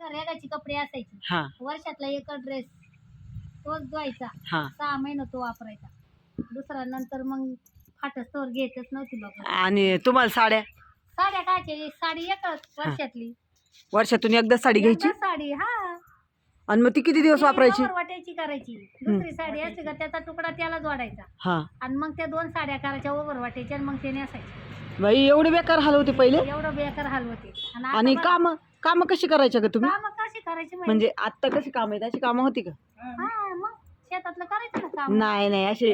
रेगाची कपडे असायचे हा वर्षातला एक ड्रेस तोच धुवायचा हा 6 महिने तो वापरायचा दुसरा नंतर मग फाटस्तवर घेतच नव्हती लोक आणि तुम्हाला साड्या साड्या कायचे साडी एकच वर्षातली वर्षातून एकदा साडी घ्यायची एकदा साडी हा आणि मग ती किती दिवस वापरायची वाटायची करायची दुसरी साडी असते का त्याचा तुकडा त्याला जोडायचा हा आणि मग त्या 2 साड्या करायच्या ओव्हर वाटायच्या आणि मग ते नेसायचे बाई एवढे बेकार हाल होते पहिले एवढं बेकार हाल होते आणि काम कशी करायच्या का तुम्ही काम कशी करायची म्हणजे आता कशी काम आहेत अशी कामं होती का हा मग शेतातलं करायचं ना काम नाही असे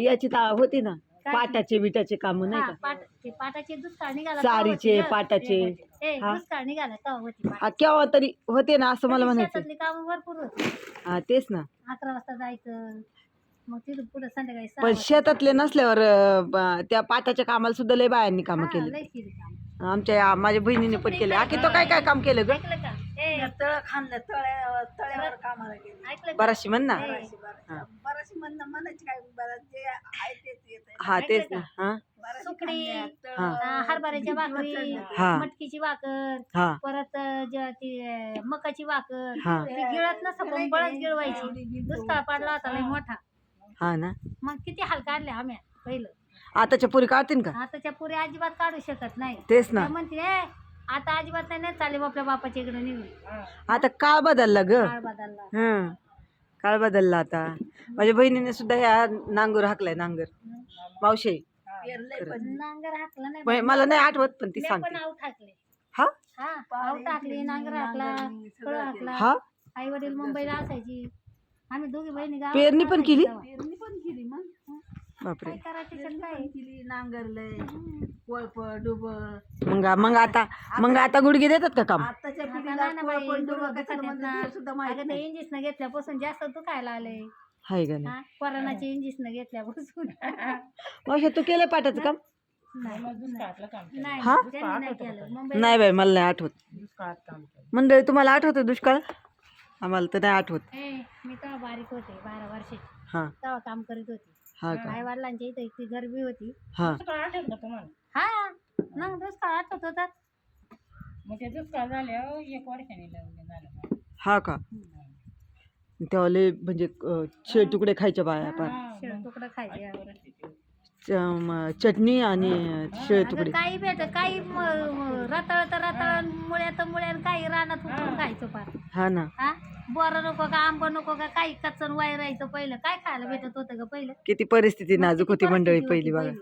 याची होती ना पाटाचे बिटाचे काम नाही का पाटाचे दुष्काळ निघाला सारीचे पाटाचे दुष्काळ निघाला तेव्हा होती हा केव्हा तरी होते ना असं मला म्हणायचं शेतातली काम भरपूर होती हा तेच ना 11 वाजता जायचं मग तिथून पुढे संध्याकाळी 6 पण शेतातले नसल्यावर त्या पाटाच्या कामाला सुद्धा लय बायांनी काम केले लई केली काम माझ्या बहिणीने पण केले आखी तो काय काम केलं ग ऐकलं का तळ खांदलं तळ्यावर कामाला गेले ऐकलं का? बराशी म्हण ना बराचशी म्हणायची काय बरं जे आहे तेच येत हा तेच ना हा सुकडी हा. हरभऱ्याच्या भाकरी हा. मटकीची भाकर हा परत ती मकाची भाकर हा. ती गिळत नसतं पण बळच गिळवायची दुष्काळ पडला होता लय मोठा हा ना मग किती हाल काढले आम्ही पहिलं आताच्या पुरी काढतील का आताच्या पुरी अजिबात काढू शकत नाही तेच ना त्या म्हणते आता अजिबात नाही चालेल आपल्या बापाच्या इकडे निघून आता काळ बदलला ग काळ बदलला हं काळ बदलला आता माझ्या बहिणीने सुद्धा ह्या नांगर हाकलाय नांगर मावशी नांगर हाकला नाही मला नाही आठवत पण ती मी सांगते पण आऊट हाकले हा आऊट टाकली नांगर हाकला फळ हाकला हा आई वडील मुंबईला असायची आम्ही दोघी बहिणी गावात पेरणी पण केली पेरणी पण केली मग बापरे काय करायचं त्याच्यात काय केली नांगरलंय कोळप डुब मग आता गुडघे देतात का काम आताच्या आता पिढीला नाही ना बाई, कोळप डुब गुडघं कसं दुखतात म्हणतात ना. ते सुद्धा माहित अगं ते नाही इंजेक्शन घेतल्यापासून जास्त दुखायला आले हाय का नाही कोरोनाचे इंजेक्शन घेतल्यापासून मावशी तू केलं पाटाचं काम नाही हा? त्यांनी नाही केलं मुंबईला नाही बाई मला नाही आठवत मंडळी तुम्हाला आठवतं दुष्काळ आम्हाला तर नाही आठवत मी तेव्हा बारीक होते 12 वर्षाची हा तेव्हा काम करीत होती हा का आई वडिलांच्या इथे ती गरबी होती हा हा मग दुष्काळ आठवत होतात हा का तेव्हा लय म्हणजे शिळे तुकडे खायच्या बाया पण शिळ तुकडं खायचे चटणी आणि शिळे तुकडे काही भेट काही रताळ मुळ्यात काही रानात उकळून खायचं पार हा ना हा बोरं नको का आंब नको का काही कच्चन वाय राहायचं पहिलं काय खायला भेटत होतं ग पहिलं किती परिस्थिती नाजूक होती मंडळी परिस्थिती पहिली होती बघा पहिली.